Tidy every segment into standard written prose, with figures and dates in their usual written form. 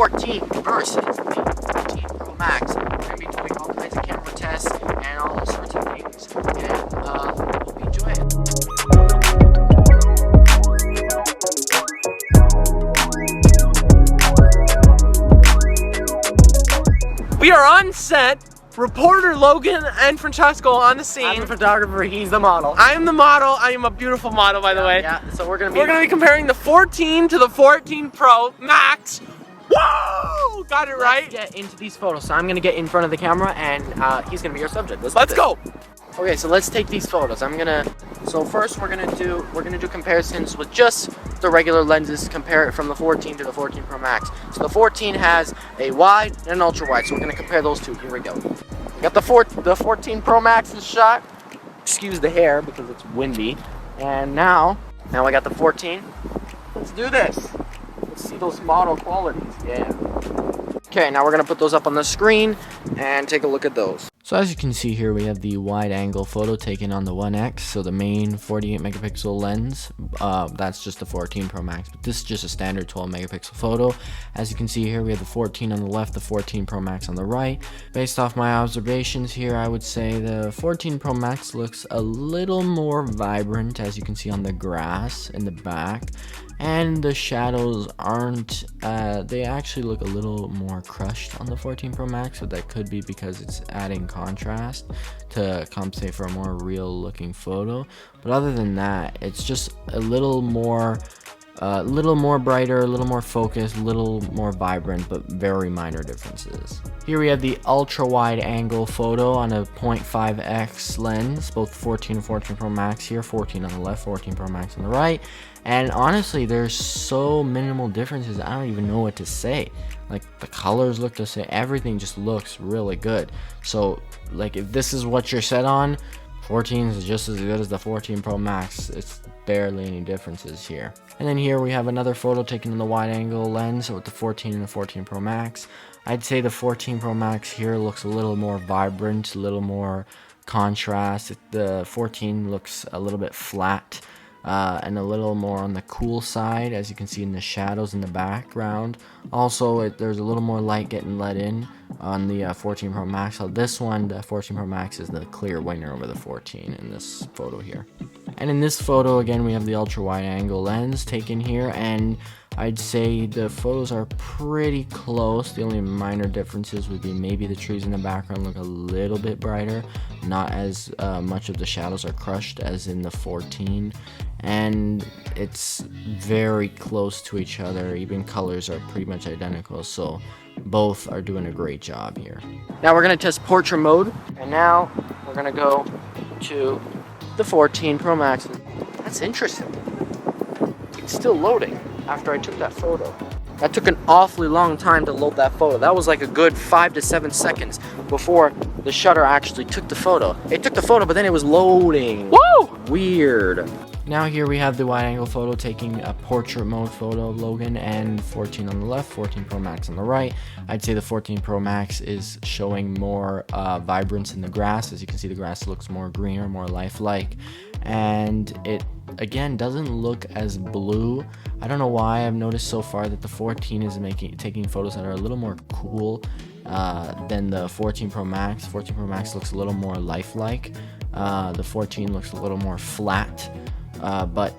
14 versus the 14 Pro Max. We're going to be doing all kinds of camera tests and all sorts of things, and hope you enjoy it. We are on set. Reporter Logan and Francesco on the scene. I'm the photographer, he's the model. I am the model. I am a beautiful model, by the way. Yeah, so we're gonna be comparing the 14 to the 14 Pro Max. Whoa! Got it right? Let's get into these photos. So I'm gonna get in front of the camera and he's gonna be our subject. Let's go. Okay, so let's take these photos. So first we're gonna do comparisons with just the regular lenses, compare it from the 14 to the 14 Pro Max. So the 14 has a wide and an ultra wide, so we're gonna compare those two. Here we go. We got the 14 Pro Max's shot. Excuse the hair because it's windy. And now I got the 14. Let's do this. Let's see those model qualities. Yeah. Okay, now we're gonna put those up on the screen and take a look at those. So as you can see here, we have the wide angle photo taken on the 1X, so the main 48 megapixel lens, that's just the 14 Pro Max, but this is just a standard 12 megapixel photo. As you can see here, we have the 14 on the left, the 14 Pro Max on the right. Based off my observations here, I would say the 14 Pro Max looks a little more vibrant, as you can see on the grass in the back. And the shadows aren't, they actually look a little more crushed on the 14 Pro Max, so that could be because it's adding contrast to compensate for a more real looking photo. But other than that, it's just a little more brighter, a little more focused, a little more vibrant, but very minor differences. Here we have the ultra wide angle photo on a 0.5x lens, both 14 and 14 Pro Max here, 14 on the left, 14 Pro Max on the right. And honestly, there's so minimal differences, I don't even know what to say. Like, the colors look the same, everything just looks really good. So like, if this is what you're set on, 14 is just as good as the 14 Pro Max. It's barely any differences here. And then here we have another photo taken in the wide angle lens with the 14 and the 14 Pro Max. I'd say the 14 Pro Max here looks a little more vibrant, a little more contrast. The 14 looks a little bit flat and a little more on the cool side, as you can see in the shadows in the background. Also, there's a little more light getting let in on the 14 Pro Max. So this one, the 14 Pro Max, is the clear winner over the 14 in this photo here. And in this photo, again, we have the ultra wide angle lens taken here, and I'd say the photos are pretty close. The only minor differences would be maybe the trees in the background look a little bit brighter, not as much of the shadows are crushed as in the 14, and it's very close to each other. Even colors are pretty much identical, so both are doing a great job here. Now we're gonna test portrait mode, and now we're gonna go to the 14 Pro Max. That's interesting. It's still loading after I took that photo. That took an awfully long time to load that photo. That was like a good 5 to 7 seconds before the shutter actually took the photo. It took the photo, but then it was loading. Woo! Weird. Now here we have the wide angle photo taking a portrait mode photo of Logan, and 14 on the left, 14 Pro Max on the right. I'd say the 14 Pro Max is showing more vibrance in the grass. As you can see, the grass looks more greener, more lifelike, and it again doesn't look as blue. I don't know why. I've noticed so far that the 14 is taking photos that are a little more cool than the 14 Pro Max. 14 Pro Max looks a little more lifelike. The 14 looks a little more flat. But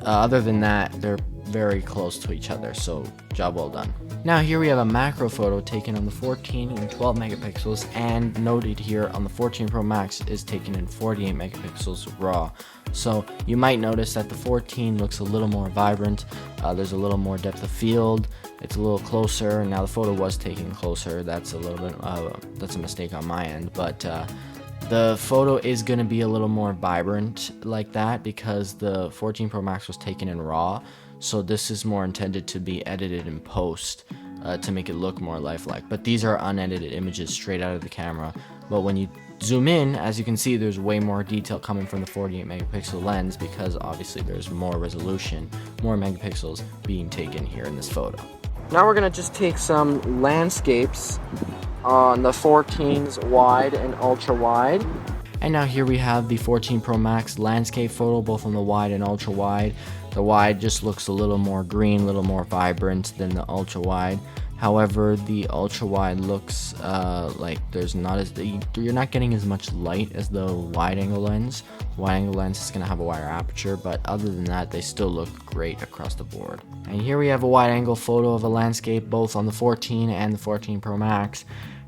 other than that, they're very close to each other, so job well done. Now here we have a macro photo taken on the 14 and 12 megapixels, and noted here on the 14 Pro Max is taken in 48 megapixels raw. So you might notice that the 14 looks a little more vibrant, there's a little more depth of field, it's a little closer. Now the photo was taken closer, that's a little bit that's a mistake on my end, but the photo is going to be a little more vibrant like that because the 14 Pro Max was taken in RAW, so this is more intended to be edited in post to make it look more lifelike. But these are unedited images straight out of the camera. But when you zoom in, as you can see, there's way more detail coming from the 48 megapixel lens because obviously there's more resolution, more megapixels being taken here in this photo. Now we're gonna just take some landscapes on the 14's wide and ultra wide. And now here we have the 14 Pro Max landscape photo, both on the wide and ultra wide. The wide just looks a little more green, a little more vibrant than the ultra wide. However, the ultra wide looks like there's not as you're not getting as much light as the wide angle lens. Wide angle lens is going to have a wider aperture, but other than that, they still look great across the board. And here we have a wide angle photo of a landscape both on the 14 and the 14 Pro Max,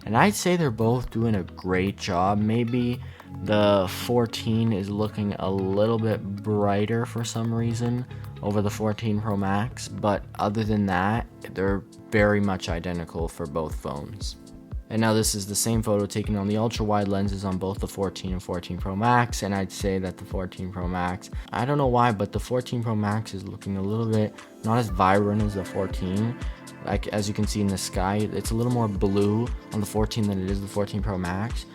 and I'd say they're both doing a great job. Maybe the 14 is looking a little bit brighter for some reason over the 14 Pro Max, but other than that, they're very much identical for both phones. And now this is the same photo taken on the ultra wide lenses on both the 14 and 14 Pro Max, and I'd say that the 14 Pro Max, I don't know why, but the 14 Pro Max is looking a little bit not as vibrant as the 14. Like as you can see in the sky, it's a little more blue on the 14 than it is the 14 Pro Max.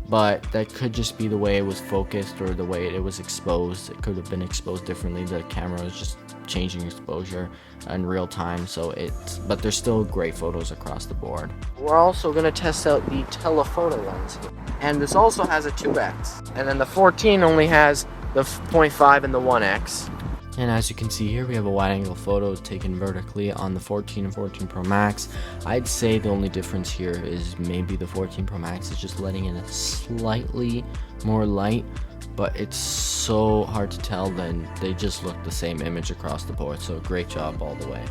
But that could just be the way it was focused or the way it was exposed. It could have been exposed differently. The camera was just changing exposure in real time, but there's still great photos across the board. We're also going to test out the telephoto lens here. And this also has a 2x. And then the 14 only has the 0.5 and the 1x. And as you can see here, we have a wide angle photo taken vertically on the 14 and 14 Pro Max. I'd say the only difference here is maybe the 14 Pro Max is just letting in a slightly more light, but it's so hard to tell. Then they just look the same image across the board, so great job all the way.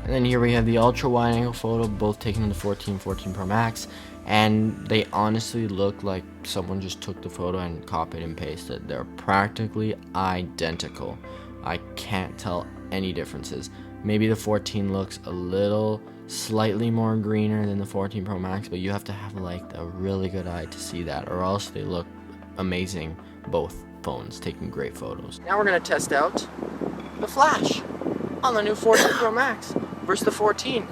And then here we have the ultra wide angle photo, both taken on the 14 Pro Max, and they honestly look like someone just took the photo and copied and pasted. They're practically identical. I can't tell any differences. Maybe the 14 looks a little slightly more greener than the 14 Pro Max, but you have to have like a really good eye to see that, or else they look amazing, both phones taking great photos. Now we're going to test out the flash on the new 14 Pro Max versus the 14.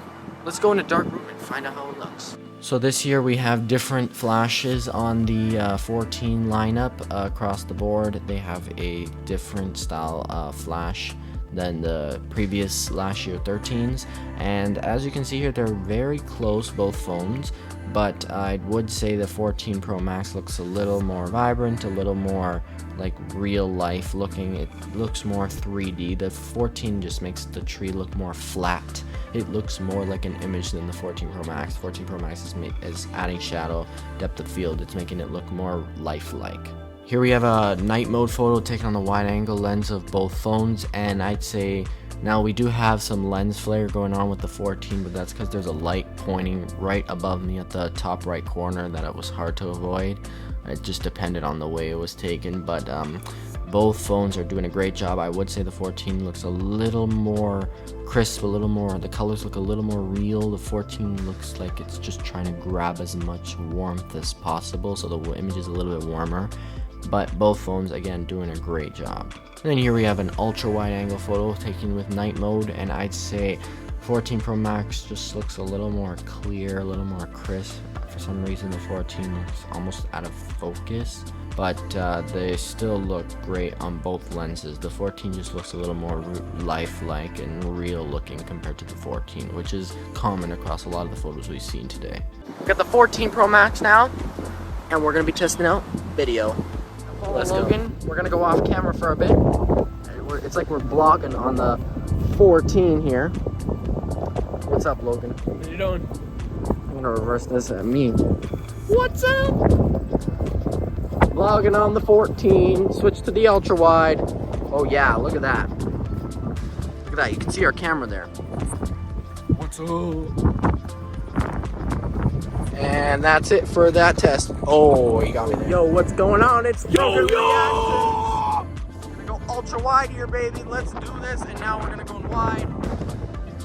Let's go into dark room and find out how it looks. So this year we have different flashes on the 14 lineup across the board. They have a different style flash than the previous last year 13s, and as you can see here, they're very close, both phones, but I would say the 14 Pro Max looks a little more vibrant, a little more like real life looking. It looks more 3D. The 14 just makes the tree look more flat. It looks more like an image than the 14 Pro Max. 14 Pro Max is adding shadow, depth of field. It's making it look more lifelike. Here we have a night mode photo taken on the wide angle lens of both phones, and I'd say now we do have some lens flare going on with the 14, but that's because there's a light pointing right above me at the top right corner that it was hard to avoid. It just depended on the way it was taken, but both phones are doing a great job. I would say the 14 looks a little more crisp, a little more, the colors look a little more real. The 14 looks like it's just trying to grab as much warmth as possible, so the image is a little bit warmer. But both phones, again, doing a great job. And then here we have an ultra wide angle photo taken with night mode, and I'd say 14 Pro Max just looks a little more clear, a little more crisp. For some reason the 14 looks almost out of focus, but they still look great on both lenses. The 14 just looks a little more lifelike and real looking compared to the 14, which is common across a lot of the photos we've seen today. We got the 14 Pro Max now, and we're going to be testing out video. Let's go. Logan, we're going to go off camera for a bit. It's like we're vlogging on the 14 here. What's up, Logan? What are you doing? I'm gonna reverse this at me. What's up? Vlogging on the 14. Switch to the ultra wide. Oh yeah, look at that. Look at that. You can see our camera there. What's up? And that's it for that test. Oh, you got me there. Yo, what's going on? It's Logan Reaction. We're gonna go ultra wide here, baby. Let's do this. And now we're gonna go wide.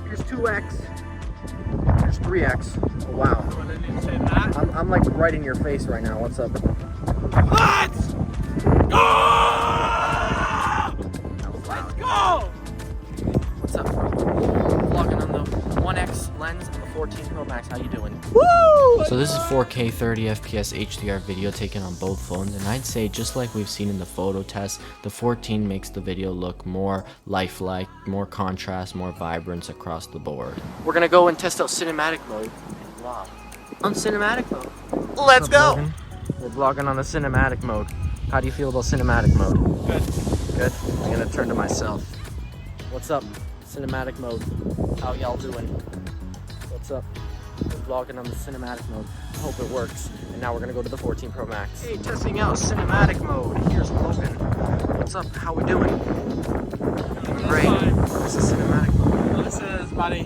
Here's 2x. Here's 3x. Oh, wow. I'm like right in your face right now. What's up? Let's go! Let's go! What's up, bro? Vlogging on the 1x lens on the 14 Pro Max. How you doing? Woo! So this is 4K 30 FPS HDR video taken on both phones, and I'd say just like we've seen in the photo test, the 14 makes the video look more lifelike, more contrast, more vibrance across the board. We're gonna go and test out cinematic mode and vlog on cinematic mode. Let's go! Logan? We're vlogging on the cinematic mode. How do you feel about cinematic mode? Good. Good? I'm gonna turn to myself. What's up? Cinematic mode. How y'all doing? What's up? vlogging on the cinematic mode. I hope it works. And now we're gonna go to the 14 Pro Max. Hey, testing out cinematic mode. Here's Logan. What's up? How we doing? Great. This is cinematic mode. This is, buddy.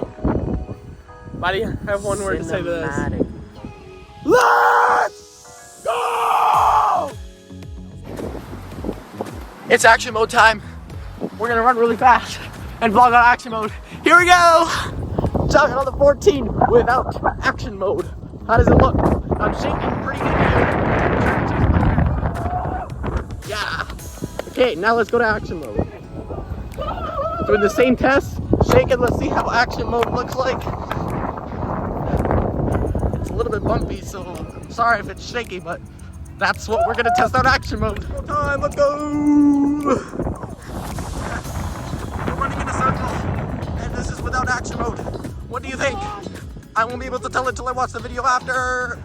Buddy, I have one word to say to this. Cinematic. Let's go! It's action mode time. We're gonna run really fast and vlog on action mode. Here we go! Jogging on the 14 without action mode. How does it look? I'm shaking pretty good here. Yeah. Okay, now let's go to action mode. Doing the same test, shaking, let's see how action mode looks like. It's a little bit bumpy, so I'm sorry if it's shaky, but that's what we're gonna test out action mode. Time, let's go! We're running in a circle, and this is without action mode. What do you think? I won't be able to tell until I watch the video after.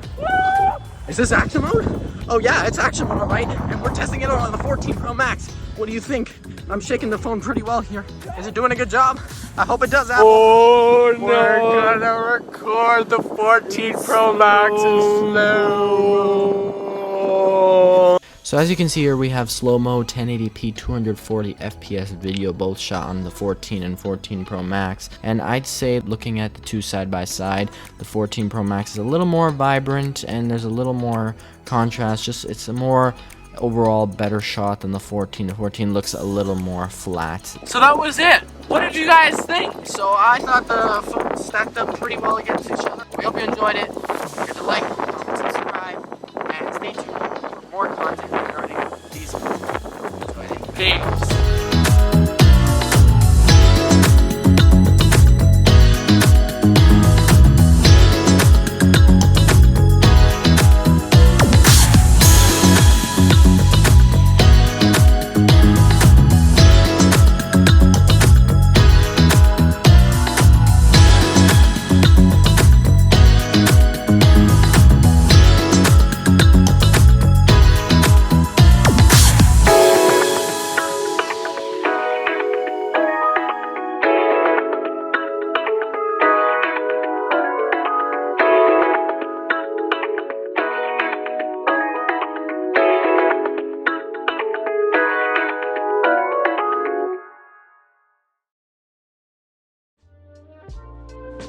Is this action mode? Oh yeah, it's action mode, alright. And we're testing it out on the 14 Pro Max. What do you think? I'm shaking the phone pretty well here. Is it doing a good job? I hope it does, Apple. Oh no! We're gonna record the 14 Pro Max in slow. So as you can see here, we have Slo-Mo 1080p 240 FPS video, both shot on the 14 and 14 Pro Max. And I'd say, looking at the two side by side, the 14 Pro Max is a little more vibrant and there's a little more contrast. It's a more overall better shot than the 14. The 14 looks a little more flat. So that was it. What did you guys think? So I thought the phones stacked up pretty well against each other. We hope you enjoyed it. Hit the like, comment, subscribe, and stay tuned for more content regarding these phones. Enjoy it. Peace.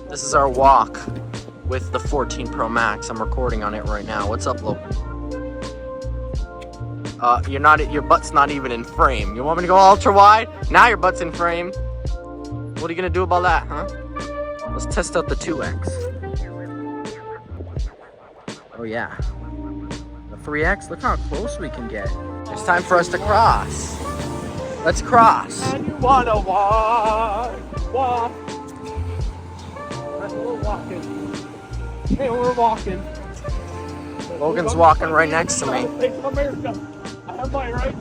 This is our walk with the 14 Pro Max. I'm recording on it right now. What's up, Logan? Your butt's not even in frame. You want me to go ultra wide? Now your butt's in frame. What are you gonna do about that, huh? Let's test out the 2X. Oh yeah. The 3X, look how close we can get. It's time for us to cross. Let's cross. And you wanna walk. We're walking. Hey, we're walking. Logan's walking right next to me. States of America. I have my right.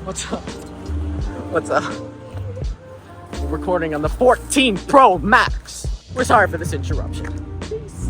What's up? What's up? We're recording on the 14 Pro Max. We're sorry for this interruption. Peace.